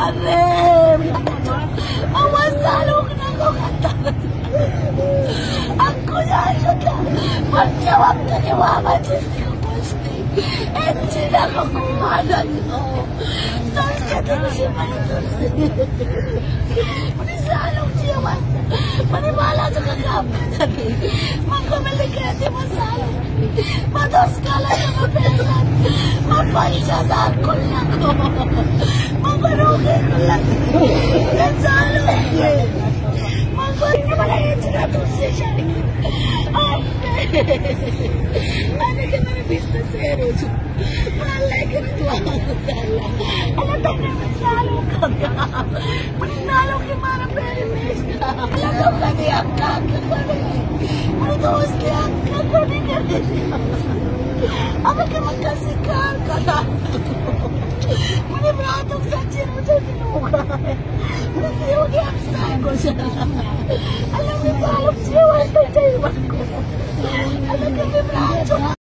Arre! Awas salok na ko kata. Aku jahit menjawab dari mama jadi pasti. Encik aku kumada tu. Terus kata si mana terus. Mani salok dia mas. Mani malah tu kagam tadi. Mangko melihat dia masalah. Pados kala yang beresan. Apa ijazah kuliah ko. Mabarugi kuliah. Dan salok. Mangko malah ijazah tu sejari. Ada que me viste cero. Malah que tu Allah. Ala tanya masalah kagam. Mani salok que mara peri mesta. Ala tu kadi akak kepade. Mani dos ke akak kepade kerde. Apa que makasih kata. Mani beratuk saja muda diluka. Mani dia udah absah ko siya. Alam ni salok siya wala tayo.